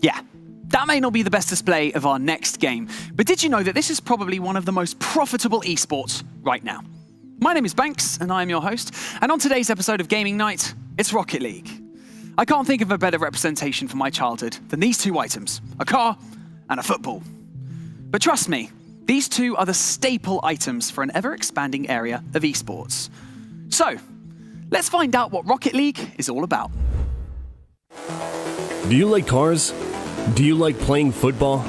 Yeah, that may not be the best display of our next game, but did you know that this is probably one of the most profitable esports right now? My name is Banks, and I'm your host, and on today's episode of Gaming Night, it's Rocket League. I can't think of a better representation for my childhood than these two items, a car and a football. But trust me, these two are the staple items for an ever-expanding area of esports. So, let's find out what Rocket League is all about. Do you like cars? Do you like playing football?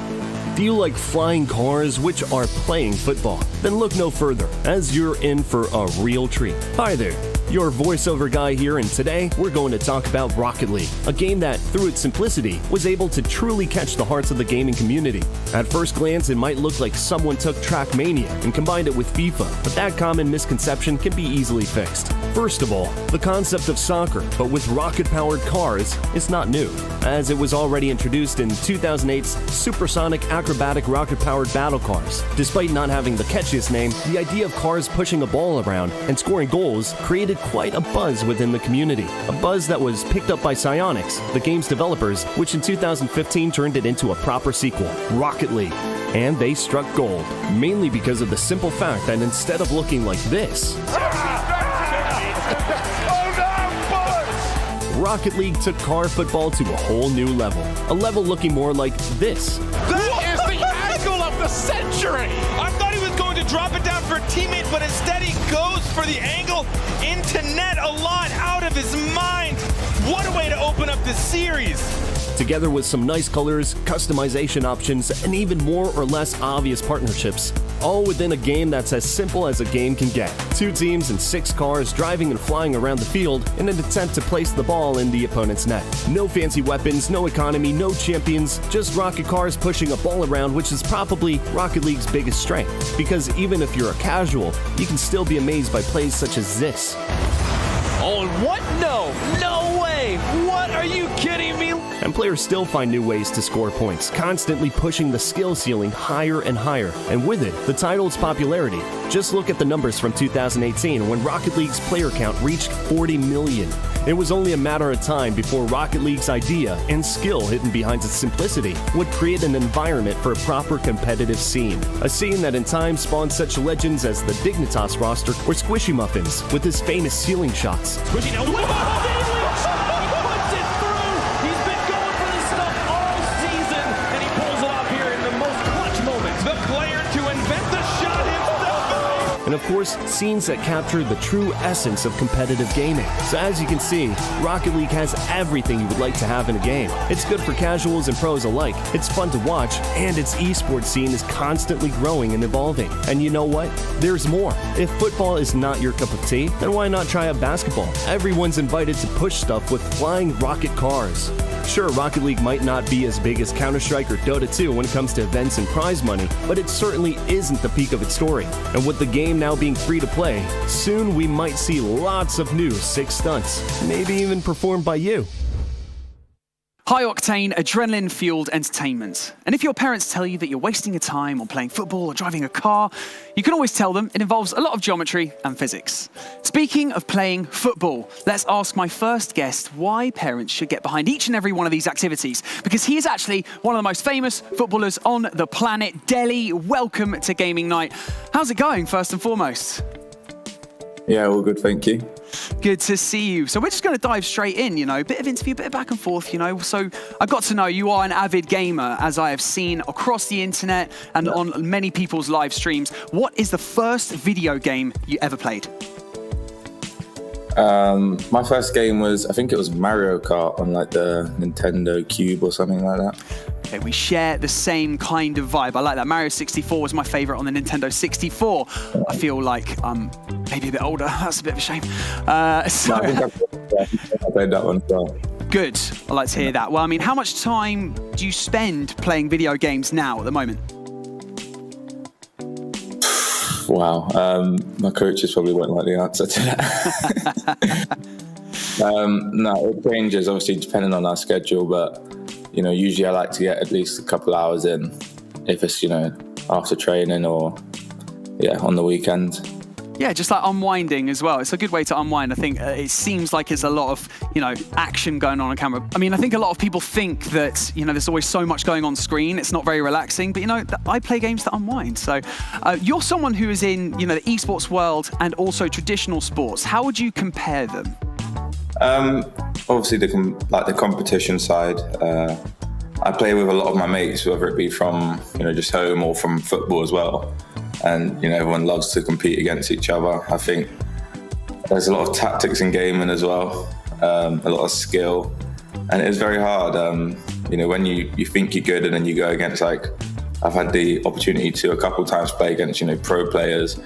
Do you like flying cars which are playing football? Then look no further, as you're in for a real treat. Hi there, your voiceover guy here, and today we're going to talk about Rocket League, a game that, through its simplicity, was able to truly catch the hearts of the gaming community. At first glance, it might look like someone took Trackmania and combined it with FIFA, but that common misconception can be easily fixed. First of all, the concept of soccer, but with rocket-powered cars, is not new, as it was already introduced in 2008's supersonic acrobatic rocket-powered battle cars. Despite not having the catchiest name, the idea of cars pushing a ball around and scoring goals created quite a buzz within the community. A buzz that was picked up by Psyonix, the game's developers, which in 2015 turned it into a proper sequel, Rocket League. And they struck gold, mainly because of the simple fact that instead of looking like this, Rocket League took car football to a whole new level. A level looking more like this. That is the angle of the century! I thought he was going to drop it down for a teammate, but instead he goes for the angle into net, a lot out of his mind. What a way to open up this series. Together with some nice colors, customization options, and even more or less obvious partnerships, all within a game that's as simple as a game can get. 2 teams and 6 cars driving and flying around the field in an attempt to place the ball in the opponent's net. No fancy weapons, no economy, no champions, just rocket cars pushing a ball around, which is probably Rocket League's biggest strength. Because even if you're a casual, you can still be amazed by plays such as this. Oh, what? No way! What, are you kidding me? And players still find new ways to score points, constantly pushing the skill ceiling higher and higher, and with it, the title's popularity. Just look at the numbers from 2018 when Rocket League's player count reached 40 million. It was only a matter of time before Rocket League's idea and skill hidden behind its simplicity would create an environment for a proper competitive scene. A scene that in time spawned such legends as the Dignitas roster or Squishy Muffins with his famous ceiling shots. Pushing now. He puts it through. He's been going for this stuff all season, and he pulls it off here in the most clutch moments. The player to invent the shot himself. And of course, scenes that capture the true essence of competitive gaming. So as you can see, Rocket League has everything you would like to have in a game. It's good for casuals and pros alike, it's fun to watch, and its esports scene is constantly growing and evolving. And you know what? There's more. If football is not your cup of tea, then why not try out basketball? Everyone's invited to push stuff with flying rocket cars. Sure, Rocket League might not be as big as Counter-Strike or Dota 2 when it comes to events and prize money, but it certainly isn't the peak of its story. And with the game now being free to play, soon we might see lots of new sick stunts, maybe even performed by you. High-octane, adrenaline-fueled entertainment. And if your parents tell you that you're wasting your time on playing football or driving a car, you can always tell them it involves a lot of geometry and physics. Speaking of playing football, let's ask my first guest why parents should get behind each and every one of these activities, because he is actually one of the most famous footballers on the planet. Deli, welcome to Gaming Night. How's it going, first and foremost? Yeah, all good, thank you. Good to see you. So we're just going to dive straight in, bit of interview, bit of back and forth, So I got to know you are an avid gamer, as I have seen across the internet and on many people's live streams. What is the first video game you ever played? My first game was, I think it was Mario Kart on like the Nintendo Cube or something like that. Okay, we share the same kind of vibe. I like that. Mario 64 was my favorite on the Nintendo 64. I feel like I'm maybe a bit older. That's a bit of a shame. I think I played that one as well. Good. I like to hear that. Well, I mean, how much time do you spend playing video games now at the moment? Wow. My coaches probably won't like the answer to that. No, it changes obviously depending on our schedule, but usually I like to get at least a couple hours in if it's, after training or on the weekend. Yeah, just like unwinding as well. It's a good way to unwind. I think it seems like it's a lot of, action going on camera. I mean, I think a lot of people think that, there's always so much going on screen. It's not very relaxing, but, I play games to unwind. So you're someone who is in, the esports world and also traditional sports. How would you compare them? Obviously, the competition side. I play with a lot of my mates, whether it be from, just home or from football as well. And, everyone loves to compete against each other. I think there's a lot of tactics in gaming as well, a lot of skill. And it is very hard, when you think you're good and then you go against, I've had the opportunity to a couple of times play against, pro players,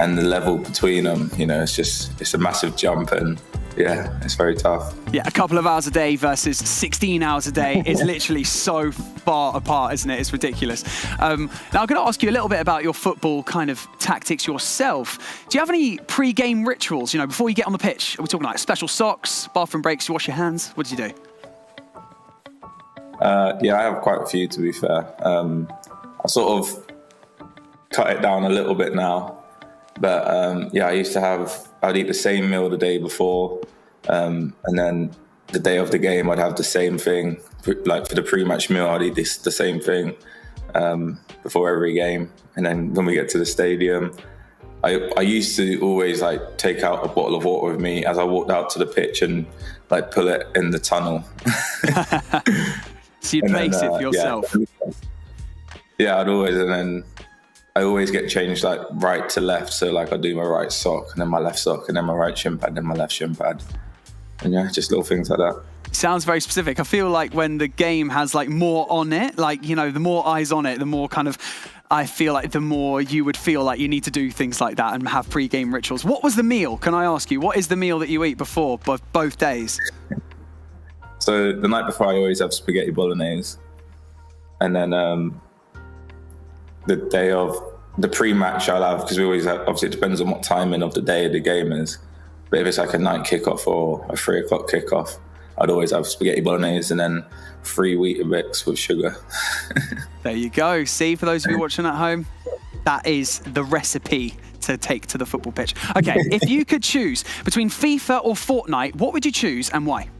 and the level between them, it's a massive jump, and yeah, it's very tough. Yeah, a couple of hours a day versus 16 hours a day is literally so far apart, isn't it? It's ridiculous. Now, I'm going to ask you a little bit about your football kind of tactics yourself. Do you have any pre-game rituals, before you get on the pitch? Are we talking like special socks, bathroom breaks, you wash your hands? What do you do? Yeah, I have quite a few, to be fair. I sort of cut it down a little bit now. But I'd eat the same meal the day before, and then the day of the game I'd have the same thing. Like for the pre-match meal, I'd eat the same thing before every game. And then when we get to the stadium, I used to always take out a bottle of water with me as I walked out to the pitch and pull it in the tunnel. So you'd place it for yourself? Yeah, I'd always, and then I always get changed right to left. So I do my right sock and then my left sock and then my right shin pad and then my left shin pad. And yeah, just little things like that. Sounds very specific. I feel like when the game has more on it, the more eyes on it, the more I feel like the more you would feel like you need to do things like that and have pre-game rituals. What was the meal? Can I ask you? What is the meal that you eat before both days? So the night before I always have spaghetti bolognese. And then the day of the pre-match I'll have, because we always have, obviously it depends on what timing of the day the game is, but if it's a night kickoff or a 3 o'clock kickoff, I'd always have spaghetti bolognese and then 3 Weetabix with sugar. There you go. See, for those of you watching at home, that is the recipe to take to the football pitch. Okay, if you could choose between FIFA or Fortnite, what would you choose and why?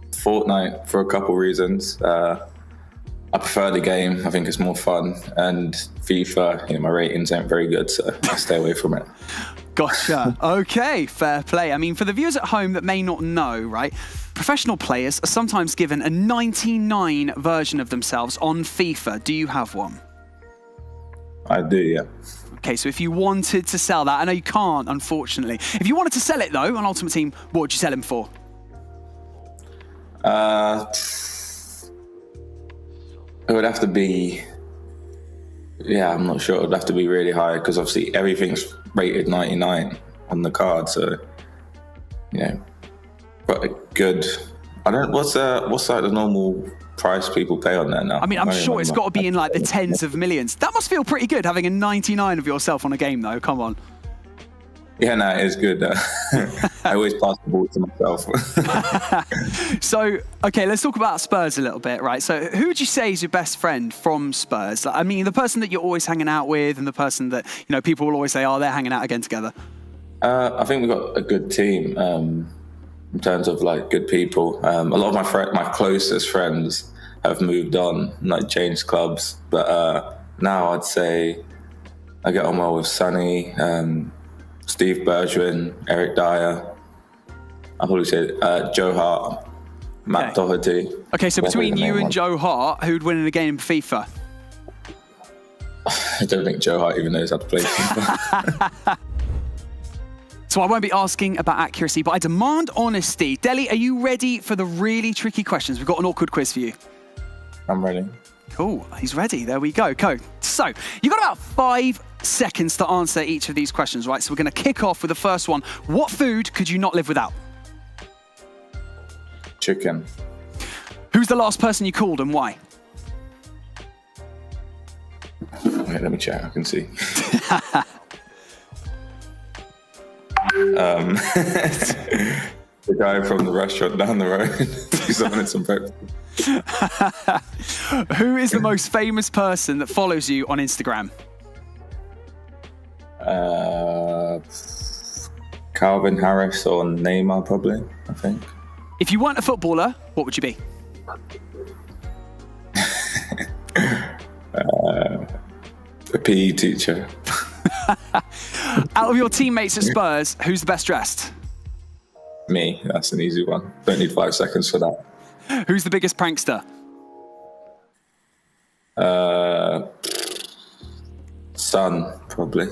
Fortnite for a couple reasons. I prefer the game. I think it's more fun. And FIFA, my ratings aren't very good, so I stay away from it. Gotcha. Okay, fair play. I mean, for the viewers at home that may not know, right, professional players are sometimes given a 99 version of themselves on FIFA. Do you have one? I do, yeah. Okay, so if you wanted to sell that, I know you can't, unfortunately. If you wanted to sell it, though, on Ultimate Team, what would you sell him for? It would have to be, I'm not sure. It would have to be really high because obviously everything's rated 99 on the card. So, but a good, what's the normal price people pay on there now? I mean, I'm sure it's got to be in the tens of millions. That must feel pretty good having a 99 of yourself on a game though. Come on. Yeah, no, it is good. I always pass the ball to myself. So, okay, let's talk about Spurs a little bit, right? So who would you say is your best friend from Spurs? I mean, the person that you're always hanging out with and the person that, people will always say, oh, they're hanging out again together. I think we've got a good team in terms of good people. A lot of my closest friends have moved on, changed clubs. But now I'd say I get on well with Sonny, Steve Bergwijn, Eric Dyer. I'll probably say Joe Hart, Matt Doherty. Okay, so between you and Joe Hart, who'd win in a game in FIFA? I don't think Joe Hart even knows how to play FIFA. So I won't be asking about accuracy, but I demand honesty. Deli, are you ready for the really tricky questions? We've got an awkward quiz for you. I'm ready. Cool, he's ready. There we go. So you've got about 5 seconds to answer each of these questions, right? So we're going to kick off with the first one. What food could you not live without? Chicken. Who's the last person you called and why? Wait, let me check. I can see. The guy from the restaurant down the road. He's having some breakfast. Who is the most famous person that follows you on Instagram? Calvin Harris or Neymar, probably, I think. If you weren't a footballer, what would you be? A PE teacher. Out of your teammates at Spurs, who's the best dressed? Me. That's an easy one. Don't need 5 seconds for that. Who's the biggest prankster? Son, probably.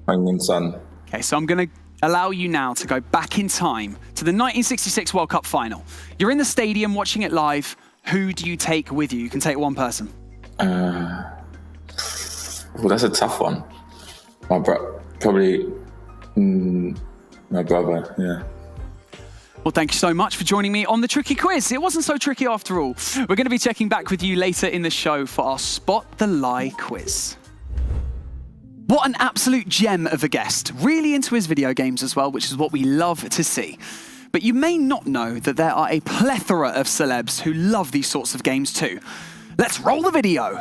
Hanging Son. Okay, so I'm going to allow you now to go back in time to the 1966 World Cup final. You're in the stadium watching it live. Who do you take with you? You can take one person. Well, that's a tough one. Probably my brother, yeah. Well, thank you so much for joining me on the tricky quiz. It wasn't so tricky after all. We're going to be checking back with you later in the show for our Spot the Lie quiz. What an absolute gem of a guest. Really into his video games as well, which is what we love to see. But you may not know that there are a plethora of celebs who love these sorts of games too. Let's roll the video.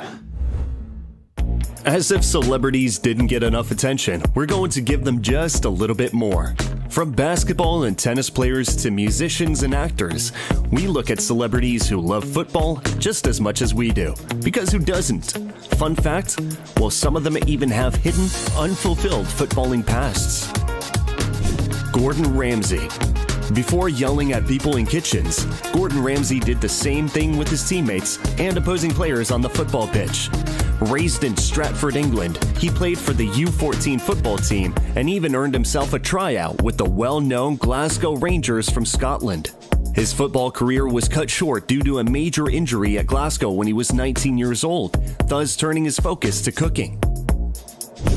As if celebrities didn't get enough attention, we're going to give them just a little bit more. From basketball and tennis players to musicians and actors, we look at celebrities who love football just as much as we do. Because who doesn't? Fun fact, well, some of them even have hidden, unfulfilled footballing pasts. Gordon Ramsay. Before yelling at people in kitchens, Gordon Ramsay did the same thing with his teammates and opposing players on the football pitch. Raised in Stratford, England, he played for the U14 football team and even earned himself a tryout with the well-known Glasgow Rangers from Scotland. His football career was cut short due to a major injury at Glasgow when he was 19 years old, thus turning his focus to cooking.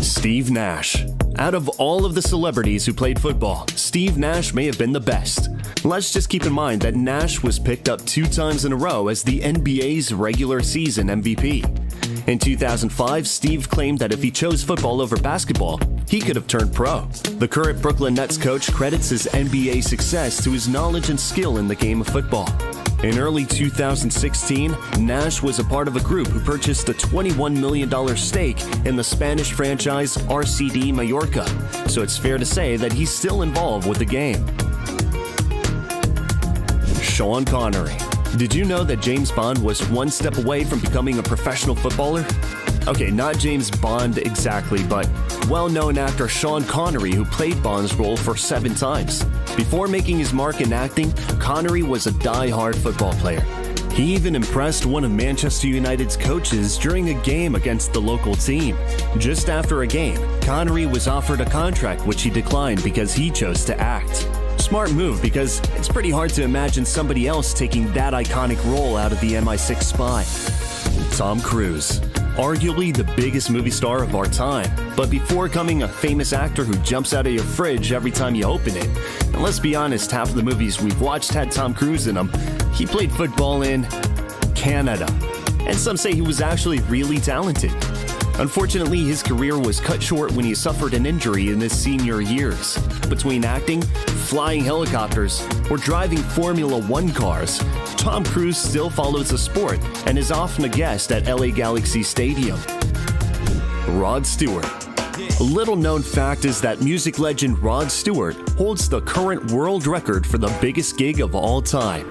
Steve Nash. Out of all of the celebrities who played football, Steve Nash may have been the best. Let's just keep in mind that Nash was picked up 2 times in a row as the NBA's regular season MVP. In 2005, Steve claimed that if he chose football over basketball, he could have turned pro. The current Brooklyn Nets coach credits his NBA success to his knowledge and skill in the game of football. In early 2016, Nash was a part of a group who purchased a $21 million stake in the Spanish franchise RCD Mallorca, so it's fair to say that he's still involved with the game. Sean Connery. Did you know that James Bond was one step away from becoming a professional footballer? Okay, not James Bond exactly, but well-known actor Sean Connery, who played Bond's role for 7 times. Before making his mark in acting, Connery was a die-hard football player. He even impressed one of Manchester United's coaches during a game against the local team. Just after a game, Connery was offered a contract which he declined because he chose to act. Smart move, because it's pretty hard to imagine somebody else taking that iconic role out of the MI6 spy. Tom Cruise. Arguably the biggest movie star of our time, but before becoming a famous actor who jumps out of your fridge every time you open it, and let's be honest, half of the movies we've watched had Tom Cruise in them, he played football in Canada. And some say he was actually really talented. Unfortunately, his career was cut short when he suffered an injury in his senior years. Between acting, flying helicopters, or driving Formula One cars, Tom Cruise still follows the sport and is often a guest at LA Galaxy Stadium. Rod Stewart. A little-known fact is that music legend Rod Stewart holds the current world record for the biggest gig of all time.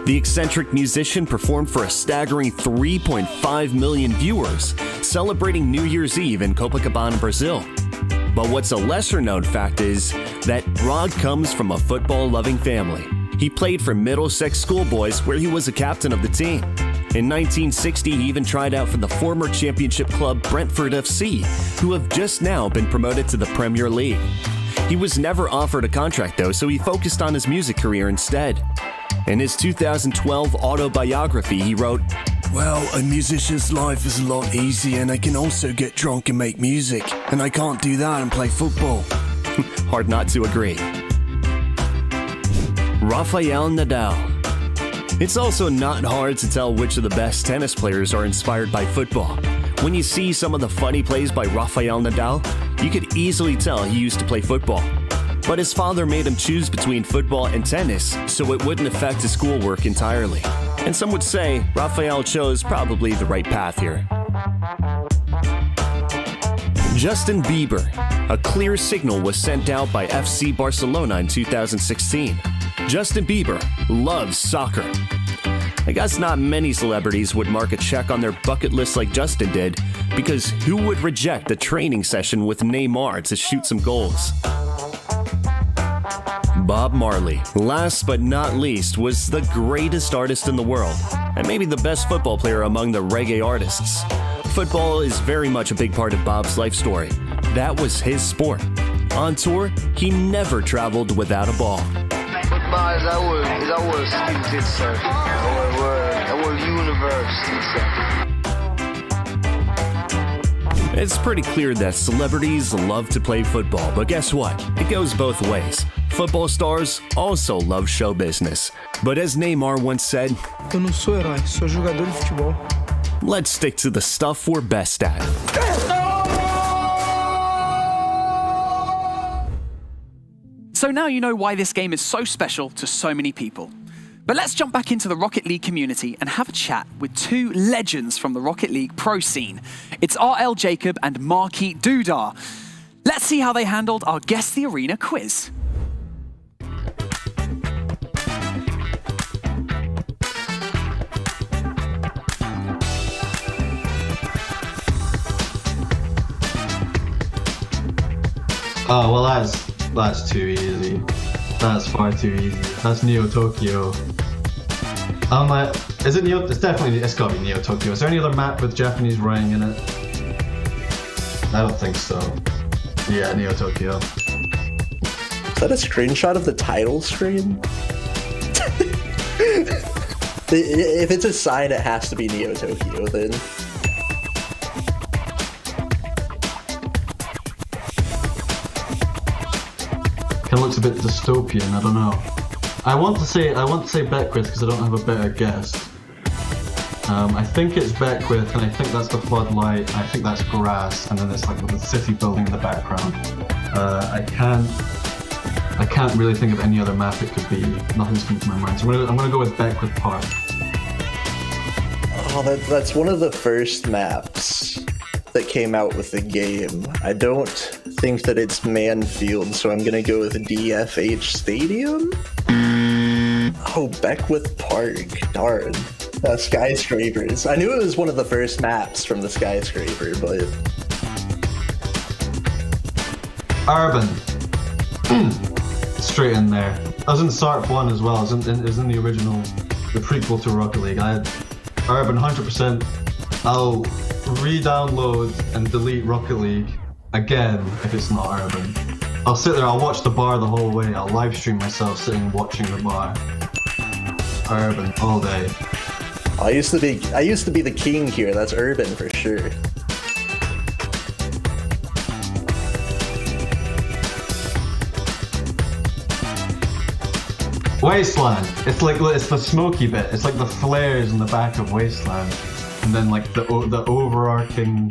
The eccentric musician performed for a staggering 3.5 million viewers, celebrating New Year's Eve in Copacabana, Brazil. But what's a lesser-known fact is that Rod comes from a football-loving family. He played for Middlesex Schoolboys, where he was a captain of the team. In 1960, he even tried out for the former championship club Brentford FC, who have just now been promoted to the Premier League. He was never offered a contract, though, so he focused on his music career instead. In his 2012 autobiography, he wrote, "Well, a musician's life is a lot easier, and I can also get drunk and make music, and I can't do that and play football." Hard not to agree. Rafael Nadal. It's also not hard to tell which of the best tennis players are inspired by football. When you see some of the funny plays by Rafael Nadal, you could easily tell he used to play football. But his father made him choose between football and tennis, so it wouldn't affect his schoolwork entirely. And some would say Rafael chose probably the right path here. Justin Bieber. A clear signal was sent out by FC Barcelona in 2016. Justin Bieber loves soccer. I guess not many celebrities would mark a check on their bucket list like Justin did, because who would reject a training session with Neymar to shoot some goals? Bob Marley, last but not least, was the greatest artist in the world, and maybe the best football player among the reggae artists. Football is very much a big part of Bob's life story. That was his sport. On tour, he never traveled without a ball. Football is our skills itself, our universe itself. It's pretty clear that celebrities love to play football, but guess what? It goes both ways. Football stars also love show business. But as Neymar once said, Eu não sou herói, sou jogador de futebol. let's stick to the stuff we're best at. So now you know why this game is so special to so many people. But let's jump back into the Rocket League community and have a chat with two legends from the Rocket League pro scene. It's RL Jacob and Marky Dudar. Let's see how they handled our Guess the Arena quiz. Oh, well, that's too easy. That's far too easy. That's Neo Tokyo. I'm like, is it Neo? It's gotta be Neo Tokyo. Is there any other map with Japanese writing in it? I don't think so. Yeah, Neo Tokyo. Is that a screenshot of the title screen? If it's a sign, it has to be Neo Tokyo then. It looks a bit dystopian. I don't know. I want to say Beckwith because I don't have a better guess. I think it's Beckwith, and I think that's the floodlight. I think that's grass, and then it's like the city building in the background. I can't really think of any other map it could be. Nothing's coming to my mind. So I'm gonna go with Beckwith Park. Oh, that's one of the first maps that came out with the game. I don't think that it's Manfield, so I'm gonna go with DFH Stadium. Oh, Beckwith Park. Darn. Skyscrapers. I knew it was one of the first maps from the skyscraper, but... Urban. Straight in there. I was in SARP 1 as well. It was in the original, the prequel to Rocket League. I had Urban 100%. I'll re-download and delete Rocket League again if it's not Urban. I'll sit there, I'll watch the bar the whole way. I'll live stream myself sitting watching the bar. Urban all day. I used to be the king here. That's Urban for sure. Wasteland. It's the smoky bit. It's like the flares in the back of Wasteland, and then like the overarching,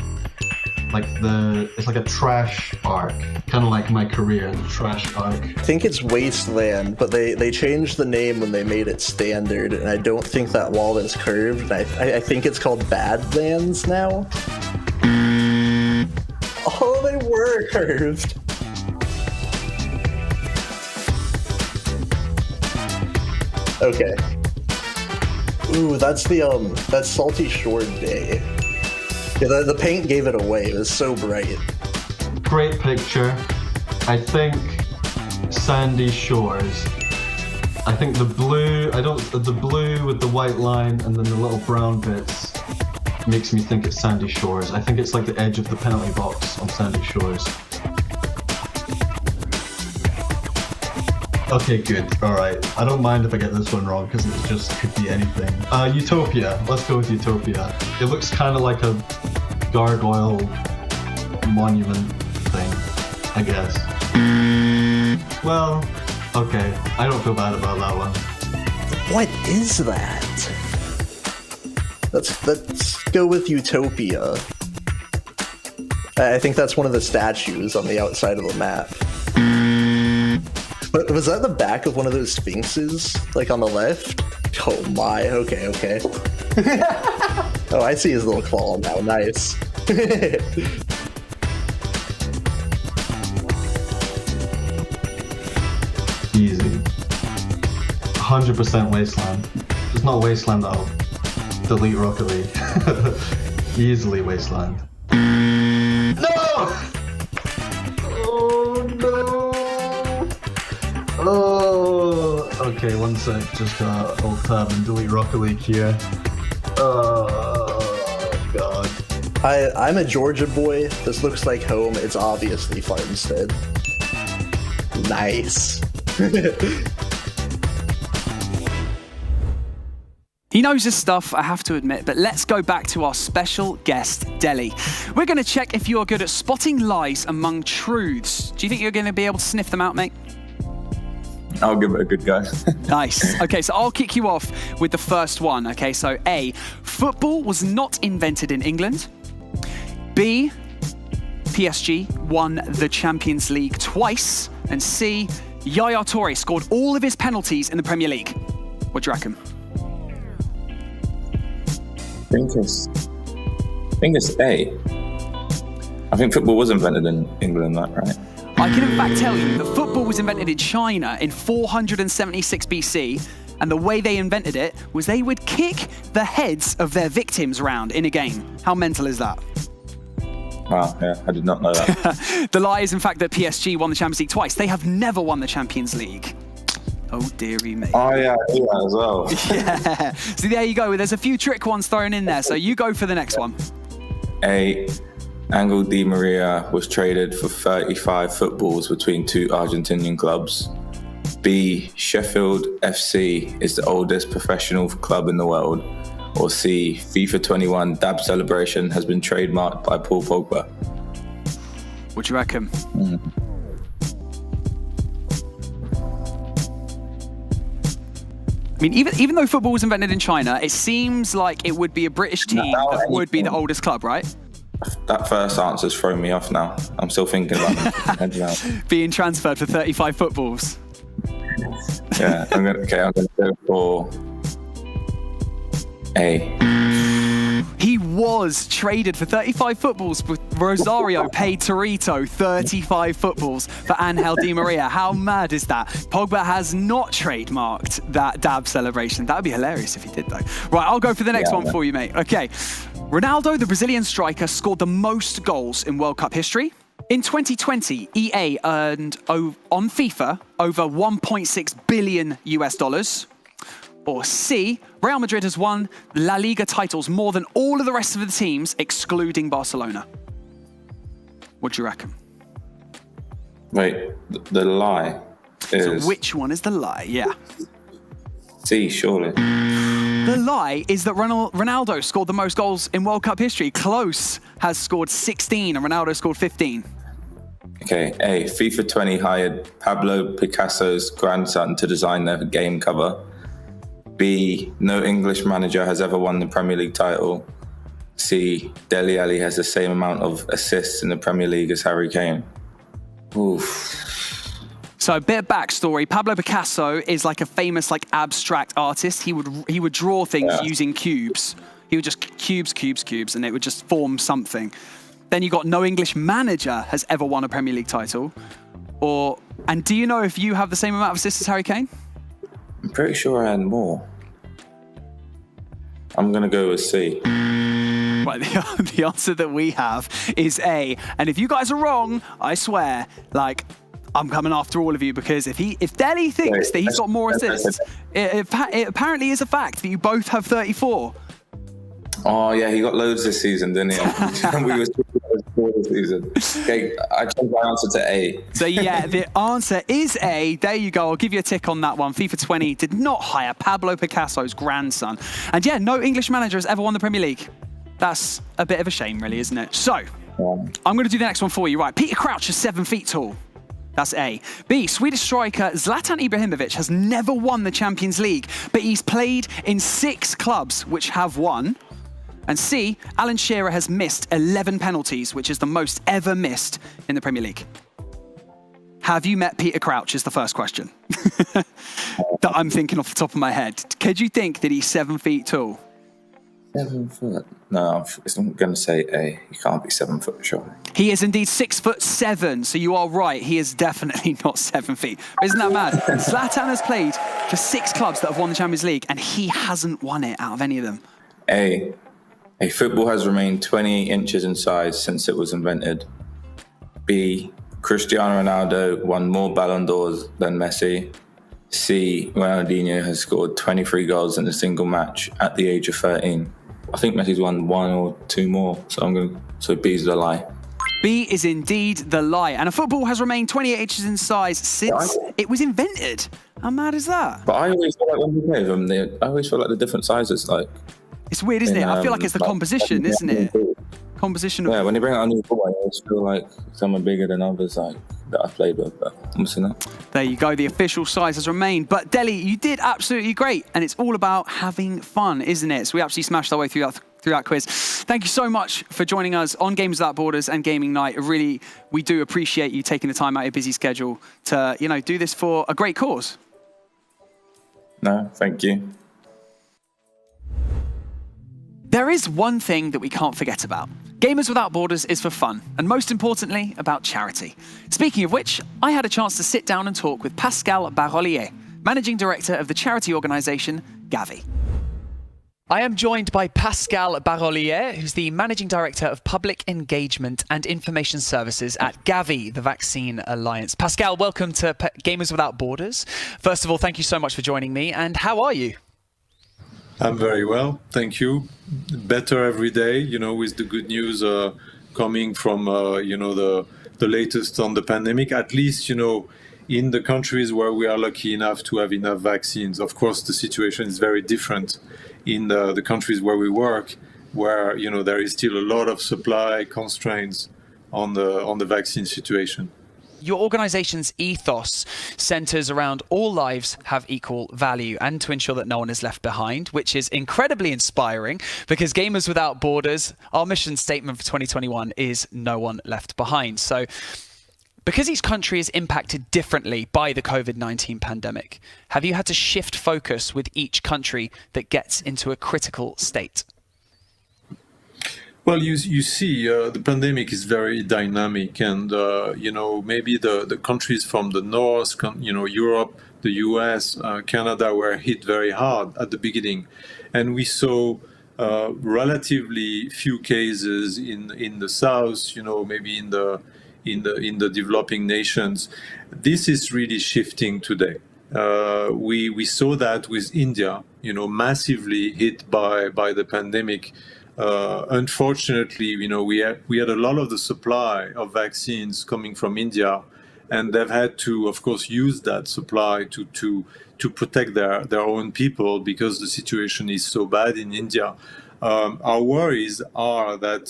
it's like a trash arc, kind of like my career, the trash arc. I think it's Wasteland, but they changed the name when they made it standard, and I don't think that wall is curved. I think it's called Badlands now. Oh, they were curved. Okay. Ooh, that's Salty Shore Day. Yeah, the paint gave it away. It was so bright. Great picture. I think Sandy Shores. I think the blue with the white line and then the little brown bits makes me think it's Sandy Shores. I think it's like the edge of the penalty box on Sandy Shores. Okay, good. Alright. I don't mind if I get this one wrong because it just could be anything. Utopia. Let's go with Utopia. It looks kind of like a gargoyle monument thing, I guess. Well, okay. I don't feel bad about that one. What is that? Let's go with Utopia. I think that's one of the statues on the outside of the map. But was that the back of one of those sphinxes, like on the left? Oh my, okay. Oh, I see his little claw now, nice. 100% Wasteland. It's not Wasteland, I'll delete Rocket League. Easily Wasteland. No! Oh no! Oh! Okay, one sec. Just alt tab and delete Rocket League here. Oh god. I'm a Georgia boy. This looks like home. It's obviously Farmstead. Nice. He knows his stuff, I have to admit, but let's go back to our special guest, Deli. We're going to check if you're good at spotting lies among truths. Do you think you're going to be able to sniff them out, mate? I'll give it a good go. Nice. Okay, so I'll kick you off with the first one. Okay, so A, football was not invented in England. B, PSG won the Champions League twice. And C, Yaya Toure scored all of his penalties in the Premier League. What do you reckon? I think it's A. I think football was invented in England, right? I can in fact tell you that football was invented in China in 476 BC, and the way they invented it was they would kick the heads of their victims around in a game. How mental is that? Wow, yeah, I did not know that. The lie is in fact that PSG won the Champions League twice. They have never won the Champions League. Oh dearie me. Oh yeah, I knew that as well. Yeah. So there you go. There's a few trick ones thrown in there. So you go for the next one. A, Angel Di Maria was traded for 35 footballs between two Argentinian clubs. B, Sheffield FC is the oldest professional club in the world. Or C, FIFA 21 dab celebration has been trademarked by Paul Pogba. What do you reckon? I mean, even though football was invented in China, it seems like it would be a British team that would be the oldest club, right? That first answer's thrown me off now. I'm still thinking about it. Being transferred for 35 footballs. Yeah, I'm gonna go for A. He was traded for 35 footballs, but Rosario paid Torito 35 footballs for Angel Di Maria. How mad is that? Pogba has not trademarked that dab celebration. That would be hilarious if he did, though. Right, I'll go for the next one for you, mate. Okay. Ronaldo, the Brazilian striker, scored the most goals in World Cup history. In 2020, EA earned on FIFA over $1.6 billion US. Or C, Real Madrid has won La Liga titles more than all of the rest of the teams, excluding Barcelona. What do you reckon? Wait, the lie is... So which one is the lie? Yeah. C, surely. The lie is that Ronaldo scored the most goals in World Cup history. Klose has scored 16 and Ronaldo scored 15. Okay, A, FIFA 20 hired Pablo Picasso's grandson to design their game cover. B, no English manager has ever won the Premier League title. C, Dele Alli has the same amount of assists in the Premier League as Harry Kane. Oof. So a bit of backstory. Pablo Picasso is like a famous abstract artist. He would draw things using cubes. He would just cubes, and it would just form something. Then you got no English manager has ever won a Premier League title. And do you know if you have the same amount of assists as Harry Kane? I'm pretty sure I had more. I'm going to go with C. Right, the answer that we have is A. And if you guys are wrong, I swear, I'm coming after all of you, because if Dele thinks that he's got more assists, it apparently is a fact that you both have 34. Oh, yeah, he got loads this season, didn't he? We were this season. Okay, I changed my answer to A. So, yeah, the answer is A. There you go. I'll give you a tick on that one. FIFA 20 did not hire Pablo Picasso's grandson. And, yeah, no English manager has ever won the Premier League. That's a bit of a shame, really, isn't it? So, I'm going to do the next one for you. Right, Peter Crouch is 7 feet tall. That's A. B, Swedish striker Zlatan Ibrahimovic has never won the Champions League, but he's played in 6 clubs which have won. And C, Alan Shearer has missed 11 penalties, which is the most ever missed in the Premier League. Have you met Peter Crouch is the first question that I'm thinking off the top of my head. Could you think that he's 7 feet tall? 7 foot? No, I'm going to say A. He can't be 7 foot, surely. He is indeed 6'7", so you are right. He is definitely not 7 feet. Isn't that mad? Zlatan has played for 6 clubs that have won the Champions League, and he hasn't won it out of any of them. A football has remained 20 inches in size since it was invented. B, Cristiano Ronaldo won more Ballon d'Ors than Messi. C, Ronaldinho has scored 23 goals in a single match at the age of 13. I think Messi's won 1 or 2 more, so B's the lie. B is indeed the lie. And a football has remained 28 inches in size since it was invented. How mad is that? But I always feel like when we play them, I always feel like the different sizes, like... It's weird, isn't it? I feel like it's the composition, isn't it? Composition of... Yeah, when they bring out a new ball, I always feel like some are bigger than others, like, that I've played with, but I'm missing that. There you go, the official size has remained. But Deli, you did absolutely great, and it's all about having fun, isn't it? So we absolutely smashed our way through that quiz. Thank you so much for joining us on Games Without Borders and Gaming Night. Really, we do appreciate you taking the time out of your busy schedule to, do this for a great cause. No, thank you. There is one thing that we can't forget about. Gamers Without Borders is for fun, and most importantly, about charity. Speaking of which, I had a chance to sit down and talk with Pascal Barolier, Managing Director of the charity organisation Gavi. I am joined by Pascal Barolier, who's the Managing Director of Public Engagement and Information Services at Gavi, the Vaccine Alliance. Pascal, welcome to Gamers Without Borders. First of all, thank you so much for joining me, and how are you? I'm very well, thank you. Better every day, with the good news coming from, the latest on the pandemic. At least, in the countries where we are lucky enough to have enough vaccines. Of course, the situation is very different in the countries where we work, where, there is still a lot of supply constraints on the vaccine situation. Your organization's ethos centers around all lives have equal value and to ensure that no one is left behind, which is incredibly inspiring because Gamers Without Borders, our mission statement for 2021 is no one left behind. So because each country is impacted differently by the COVID-19 pandemic, have you had to shift focus with each country that gets into a critical state? Well, you see, the pandemic is very dynamic, and maybe the countries from the north, Europe, the US, Canada were hit very hard at the beginning, and we saw relatively few cases in the south, maybe in the developing nations. This is really shifting today. We saw that with India, massively hit by the pandemic. Unfortunately, we had a lot of the supply of vaccines coming from India, and they've had to, of course, use that supply to protect their own people because the situation is so bad in India. Our worries are that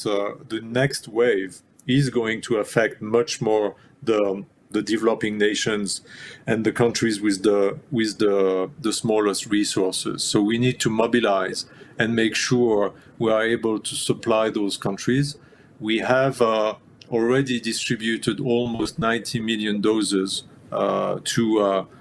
the next wave is going to affect much more the developing nations and the countries with the smallest resources. So we need to mobilize and make sure we are able to supply those countries. We have already distributed almost 90 million doses to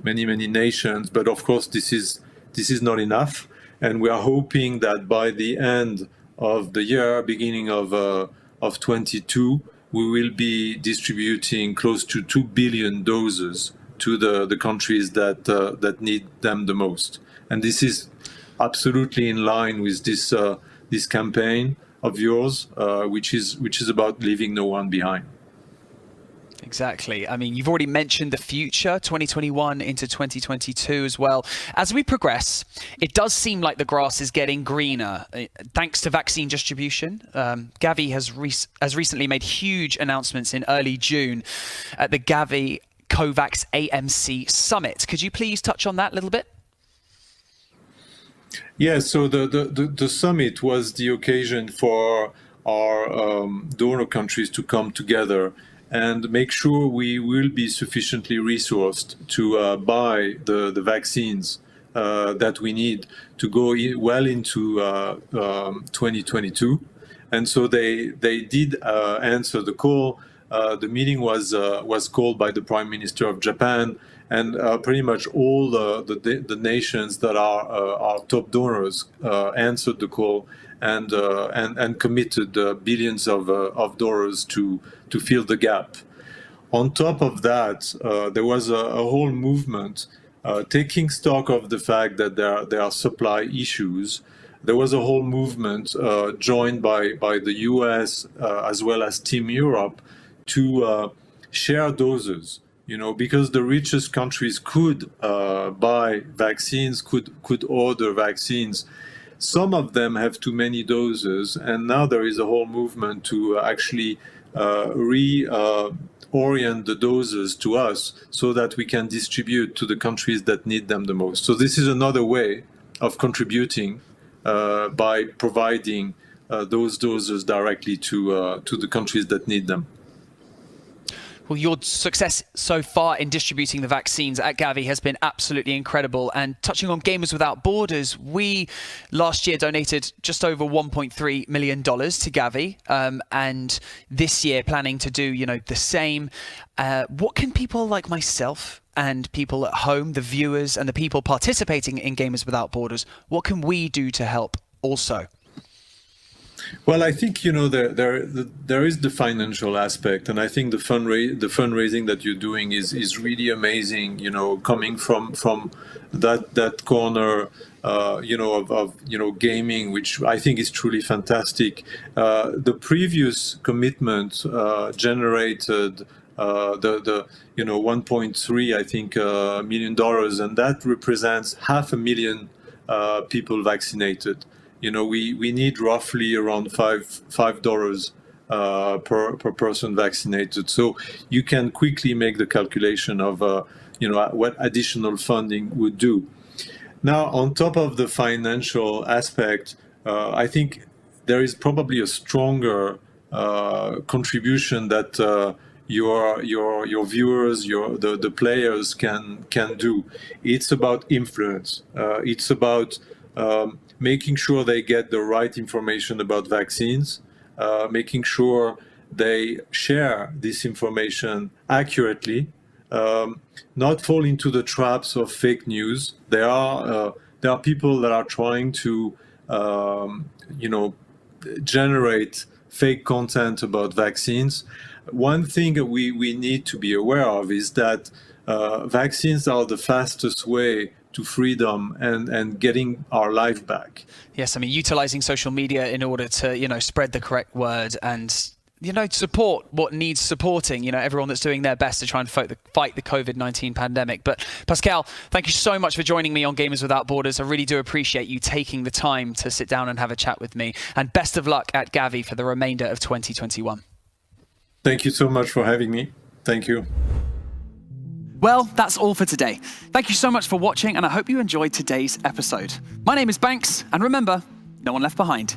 many nations, but of course this is not enough, and we are hoping that by the end of the year, beginning of 22, we will be distributing close to 2 billion doses to the countries that need them the most. And this is absolutely in line with this campaign of yours, which is about leaving no one behind. Exactly. I mean, you've already mentioned the future, 2021 into 2022 as well. As we progress, it does seem like the grass is getting greener. Thanks to vaccine distribution, Gavi has recently made huge announcements in early June at the Gavi COVAX AMC Summit. Could you please touch on that a little bit? Yeah, so the summit was the occasion for our donor countries to come together and make sure we will be sufficiently resourced to buy the vaccines that we need to go well into 2022. And so they did answer the call. The meeting was called by the Prime Minister of Japan, and pretty much all the nations that are our top donors answered the call and committed billions of dollars to fill the gap. On top of that, there was a whole movement taking stock of the fact that there are supply issues. There was a whole movement joined by the US as well as Team Europe to share doses. Because the richest countries could buy vaccines, could order vaccines. Some of them have too many doses, and now there is a whole movement to actually reorient the doses to us so that we can distribute to the countries that need them the most. So this is another way of contributing by providing those doses directly to the countries that need them. Well, your success so far in distributing the vaccines at Gavi has been absolutely incredible. And touching on Gamers Without Borders, we last year donated just over $1.3 million to Gavi, and this year planning to do, the same. What can people like myself and people at home, the viewers and the people participating in Gamers Without Borders, what can we do to help also? Well, I think there is the financial aspect, and I think the fundraising that you're doing is really amazing. Coming from that corner, of gaming, which I think is truly fantastic. The previous commitment generated the 1.3 million, and that represents 500,000 people vaccinated. We need roughly around $5 per person vaccinated. So you can quickly make the calculation of what additional funding would do. Now, on top of the financial aspect, I think there is probably a stronger contribution that your viewers, the players can do. It's about influence. It's about making sure they get the right information about vaccines, making sure they share this information accurately, not fall into the traps of fake news. There are people that are trying to, generate fake content about vaccines. One thing we need to be aware of is that vaccines are the fastest way to freedom and getting our life back. Yes, utilizing social media in order to, spread the correct word and, support what needs supporting, everyone that's doing their best to try and fight the COVID-19 pandemic. But Pascal, thank you so much for joining me on Gamers Without Borders. I really do appreciate you taking the time to sit down and have a chat with me. And best of luck at Gavi for the remainder of 2021. Thank you so much for having me. Thank you. Well, that's all for today. Thank you so much for watching, and I hope you enjoyed today's episode. My name is Banks, and remember, no one left behind.